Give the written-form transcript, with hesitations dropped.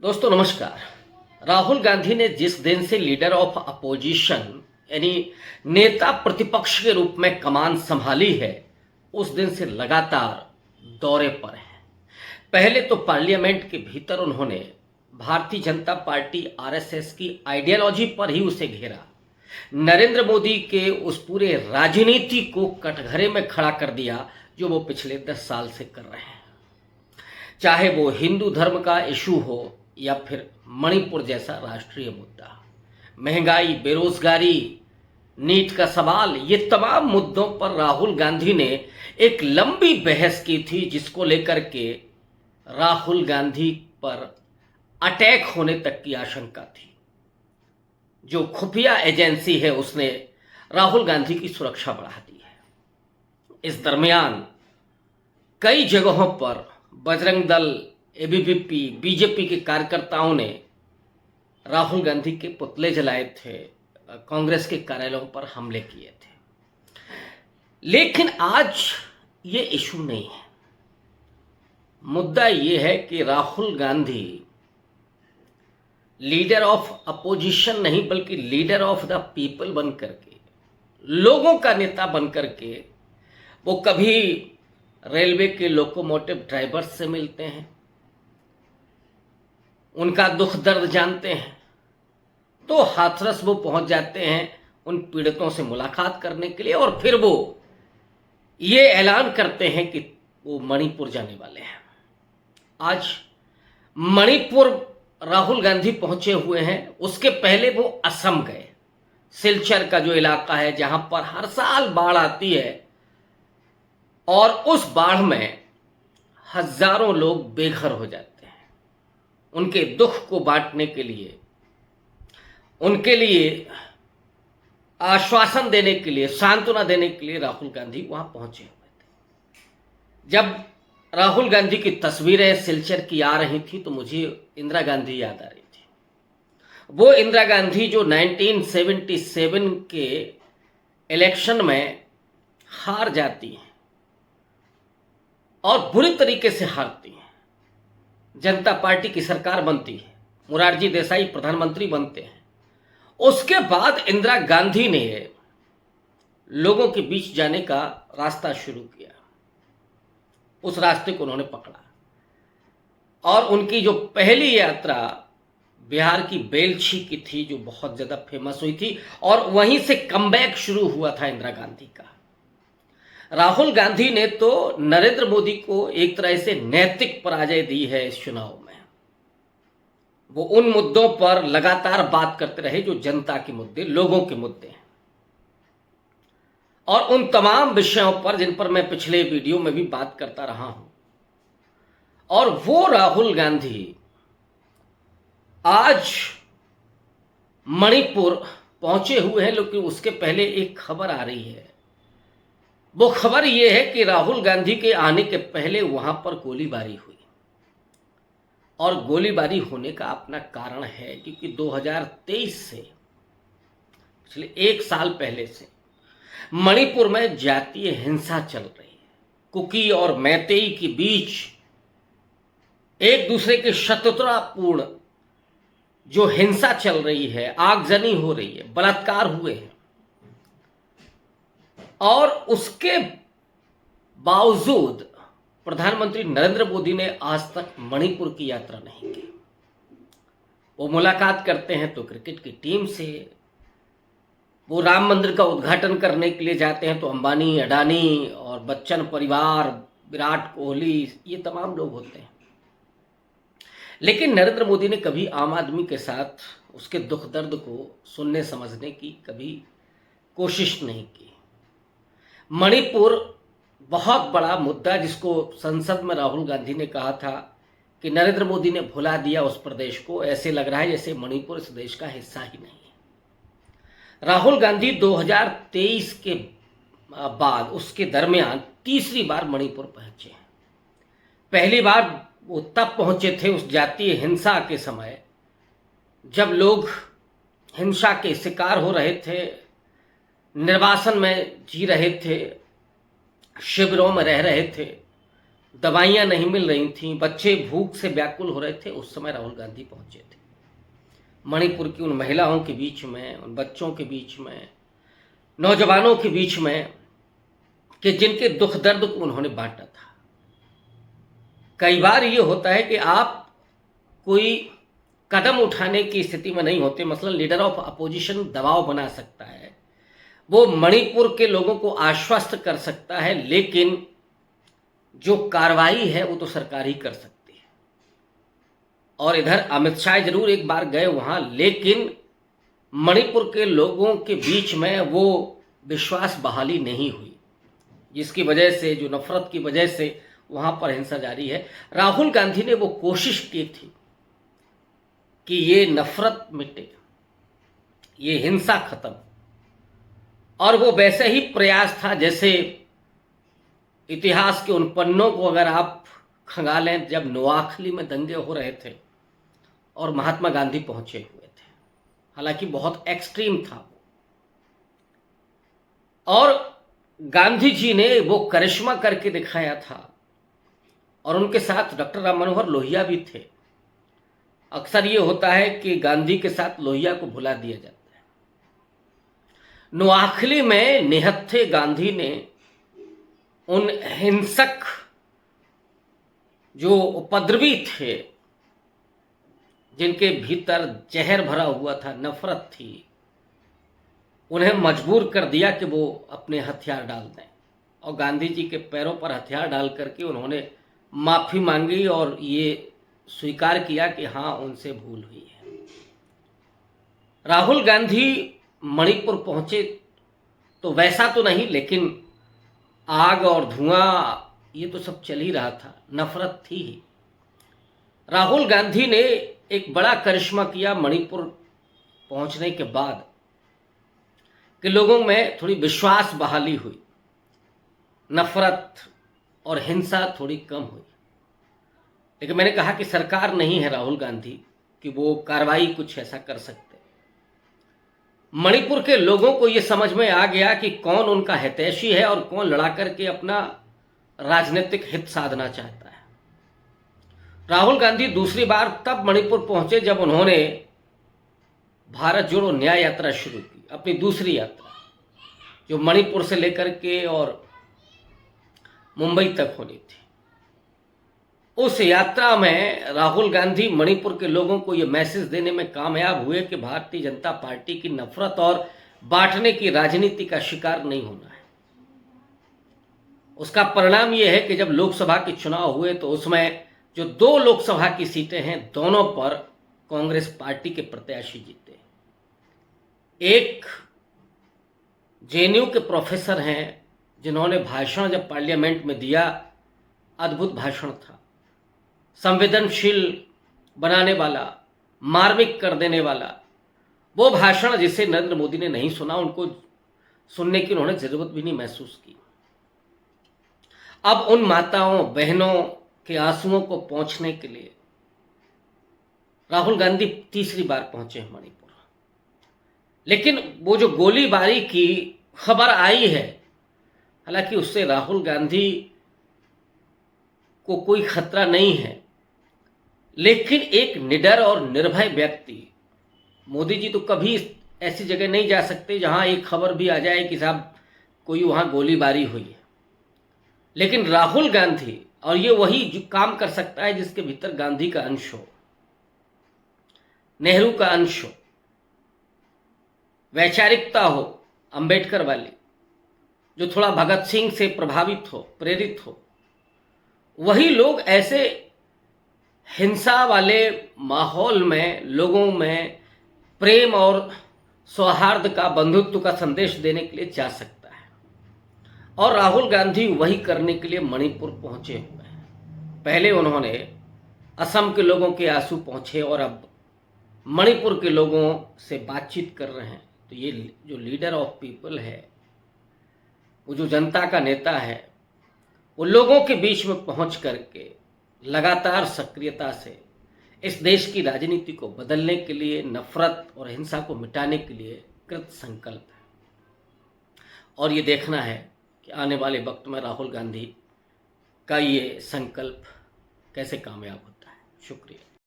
दोस्तों नमस्कार। राहुल गांधी ने जिस दिन से लीडर ऑफ अपोजिशन यानी नेता प्रतिपक्ष के रूप में कमान संभाली है, उस दिन से लगातार दौरे पर हैं। पहले तो पार्लियामेंट के भीतर उन्होंने भारतीय जनता पार्टी आरएसएस की आइडियोलॉजी पर ही उसे घेरा, नरेंद्र मोदी के उस पूरे राजनीति को कटघरे में खड़ा कर दिया जो वो पिछले 10 साल से कर रहे हैं। चाहे वो हिंदू धर्म का इशू हो या फिर मणिपुर जैसा राष्ट्रीय मुद्दा, महंगाई, बेरोजगारी, नीट का सवाल, ये तमाम मुद्दों पर राहुल गांधी ने एक लंबी बहस की थी, जिसको लेकर के राहुल गांधी पर अटैक होने तक की आशंका थी। जो खुफिया एजेंसी है उसने राहुल गांधी की सुरक्षा बढ़ा दी है। इस दरमियान कई जगहों पर बजरंग दल, एबीवीपी, बीजेपी के कार्यकर्ताओं ने राहुल गांधी के पुतले जलाए थे, कांग्रेस के कार्यालयों पर हमले किए थे। लेकिन आज ये इशू नहीं है। मुद्दा ये है कि Rahul Gandhi leader of opposition नहीं बल्कि लीडर ऑफ द पीपल बन करके, लोगों का नेता बन करके, वो कभी रेलवे के लोकोमोटिव ड्राइवर्स से मिलते हैं, उनका दुख दर्द जानते हैं, तो हाथरस वो पहुंच जाते हैं उन पीड़ितों से मुलाकात करने के लिए, और फिर वो ये ऐलान करते हैं कि वो मणिपुर जाने वाले हैं। आज मणिपुर राहुल गांधी पहुंचे हुए हैं। उसके पहले वो असम गए। सिलचर का जो इलाका है जहां पर हर साल बाढ़ आती है और उस बाढ़ में हजारों लोग बेघर हो जाते हैं, उनके दुख को बांटने के लिए, उनके लिए आश्वासन देने के लिए, सांत्वना देने के लिए राहुल गांधी वहां पहुंचे हुए थे। जब राहुल गांधी की तस्वीरें सिलचर की आ रही थी तो मुझे इंदिरा गांधी याद आ रही थी। वो इंदिरा गांधी जो 1977 के इलेक्शन में हार जाती हैं और बुरी तरीके से हारती हैं। जनता पार्टी की सरकार बनती है, मोरारजी देसाई प्रधानमंत्री बनते हैं। उसके बाद इंदिरा गांधी ने लोगों के बीच जाने का रास्ता शुरू किया। उस रास्ते को उन्होंने पकड़ा और उनकी जो पहली यात्रा बिहार की बेलछी की थी, जो बहुत ज़्यादा फेमस हुई थी, और वहीं से कमबैक शुरू हुआ था इंदिरा गांधी का। राहुल गांधी ने तो नरेंद्र मोदी को एक तरह से नैतिक पराजय दी है इस चुनाव में। वो उन मुद्दों पर लगातार बात करते रहे जो जनता के मुद्दे, लोगों के मुद्दे हैं, और उन तमाम विषयों पर जिन पर मैं पिछले वीडियो में भी बात करता रहा हूं। और वो राहुल गांधी आज मणिपुर पहुंचे हुए हैं। लेकिन उसके पहले एक खबर आ रही है। वो खबर ये है कि राहुल गांधी के आने के पहले वहां पर गोलीबारी हुई, और गोलीबारी होने का अपना कारण है क्योंकि 2023 से, पिछले 1 साल पहले से मणिपुर में जातीय हिंसा चल रही है। कुकी और मैतेई के बीच एक दूसरे के शत्रुतापूर्ण जो हिंसा चल रही है, आगजनी हो रही है, बलात्कार हुए हैं, और उसके बावजूद प्रधानमंत्री नरेंद्र मोदी ने आज तक मणिपुर की यात्रा नहीं की। वो मुलाकात करते हैं तो क्रिकेट की टीम से, वो राम मंदिर का उद्घाटन करने के लिए जाते हैं तो अंबानी, अडानी और बच्चन परिवार, विराट कोहली, ये तमाम लोग होते हैं। लेकिन नरेंद्र मोदी ने कभी आम आदमी के साथ उसके दुख दर्द को सुनने समझने की कभी कोशिश नहीं की। मणिपुर बहुत बड़ा मुद्दा, जिसको संसद में राहुल गांधी ने कहा था कि नरेंद्र मोदी ने भुला दिया उस प्रदेश को। ऐसे लग रहा है जैसे मणिपुर इस देश का हिस्सा ही नहीं है। राहुल गांधी 2023 के बाद, उसके दरमियान तीसरी बार मणिपुर पहुंचे हैं। पहली बार वो तब पहुंचे थे उस जातीय हिंसा के समय, जब लोग हिंसा के शिकार हो रहे थे, निर्वासन में जी रहे थे, शिविरों में रह रहे थे, दवाइयाँ नहीं मिल रही थीं, बच्चे भूख से व्याकुल हो रहे थे, उस समय राहुल गांधी पहुंचे थे मणिपुर की उन महिलाओं के बीच में, उन बच्चों के बीच में, नौजवानों के बीच में, कि जिनके दुख दर्द को उन्होंने बांटा था। कई बार ये होता है कि आप कोई कदम उठाने की स्थिति में नहीं होते, मसलन लीडर ऑफ अपोजिशन दबाव बना सकता है, वो मणिपुर के लोगों को आश्वस्त कर सकता है, लेकिन जो कार्रवाई है वो तो सरकार ही कर सकती है। और इधर अमित शाह जरूर एक बार गए वहां, लेकिन मणिपुर के लोगों के बीच में वो विश्वास बहाली नहीं हुई, जिसकी वजह से, जो नफरत की वजह से वहां पर हिंसा जारी है। राहुल गांधी ने वो कोशिश की थी कि ये नफरत मिटे, ये हिंसा खत्म, और वो वैसे ही प्रयास था जैसे इतिहास के उन पन्नों को अगर आप खंगालें, जब नोआखली में दंगे हो रहे थे और महात्मा गांधी पहुंचे हुए थे, हालांकि बहुत एक्सट्रीम था वो, और गांधी जी ने वो करिश्मा करके दिखाया था, और उनके साथ डॉक्टर राम मनोहर लोहिया भी थे। अक्सर ये होता है कि गांधी के साथ लोहिया को भुला दिया जाता है। नोआखली में निहत्थे गांधी ने उन हिंसक जो उपद्रवी थे, जिनके भीतर जहर भरा हुआ था, नफरत थी, उन्हें मजबूर कर दिया कि वो अपने हथियार डाल दें, और गांधी जी के पैरों पर हथियार डाल करके उन्होंने माफी मांगी और ये स्वीकार किया कि हाँ, उनसे भूल हुई है। राहुल गांधी मणिपुर पहुंचे तो वैसा तो नहीं, लेकिन आग और धुआं ये तो सब चल ही रहा था, नफरत थी ही। राहुल गांधी ने एक बड़ा करिश्मा किया मणिपुर पहुंचने के बाद, कि लोगों में थोड़ी विश्वास बहाली हुई, नफरत और हिंसा थोड़ी कम हुई। लेकिन मैंने कहा कि सरकार नहीं है राहुल गांधी कि वो कार्रवाई कुछ ऐसा कर सकते। मणिपुर के लोगों को ये समझ में आ गया कि कौन उनका हितैषी है और कौन लड़ा करके अपना राजनीतिक हित साधना चाहता है। राहुल गांधी दूसरी बार तब मणिपुर पहुंचे जब उन्होंने भारत जोड़ो न्याय यात्रा शुरू की, अपनी दूसरी यात्रा, जो मणिपुर से लेकर के और मुंबई तक होनी थी। उस यात्रा में राहुल गांधी मणिपुर के लोगों को यह मैसेज देने में कामयाब हुए कि भारतीय जनता पार्टी की नफरत और बांटने की राजनीति का शिकार नहीं होना है। उसका परिणाम यह है कि जब लोकसभा के चुनाव हुए तो उसमें जो 2 लोकसभा की सीटें हैं, दोनों पर कांग्रेस पार्टी के प्रत्याशी जीते। एक जेएनयू के प्रोफेसर हैं जिन्होंने भाषण जब पार्लियामेंट में दिया, अद्भुत भाषण था, संवेदनशील बनाने वाला, मार्मिक कर देने वाला। वो भाषण जिसे नरेंद्र मोदी ने नहीं सुना, उनको सुनने की उन्होंने जरूरत भी नहीं महसूस की। अब उन माताओं बहनों के आंसुओं को पोंछने के लिए राहुल गांधी तीसरी बार पहुंचे मणिपुर। लेकिन वो जो गोलीबारी की खबर आई है, हालांकि उससे राहुल गांधी को कोई खतरा नहीं है, लेकिन एक निडर और निर्भय व्यक्ति, मोदी जी तो कभी ऐसी जगह नहीं जा सकते जहां एक खबर भी आ जाए कि साहब कोई वहां गोलीबारी हुई है। लेकिन राहुल गांधी, और ये वही जो काम कर सकता है जिसके भीतर गांधी का अंश हो, नेहरू का अंश हो, वैचारिकता हो अंबेडकर वाली, जो थोड़ा भगत सिंह से प्रभावित हो, प्रेरित हो, वही लोग ऐसे हिंसा वाले माहौल में लोगों में प्रेम और सौहार्द का, बंधुत्व का संदेश देने के लिए जा सकता है। और राहुल गांधी वही करने के लिए मणिपुर पहुंचे हुए हैं। पहले उन्होंने असम के लोगों के आंसू पहुंचे और अब मणिपुर के लोगों से बातचीत कर रहे हैं। तो ये जो लीडर ऑफ पीपल है, वो जो जनता का नेता है, वो लोगों के बीच में पहुंच करके लगातार सक्रियता से इस देश की राजनीति को बदलने के लिए, नफरत और हिंसा को मिटाने के लिए कृत संकल्प है। और ये देखना है कि आने वाले वक्त में राहुल गांधी का ये संकल्प कैसे कामयाब होता है। शुक्रिया।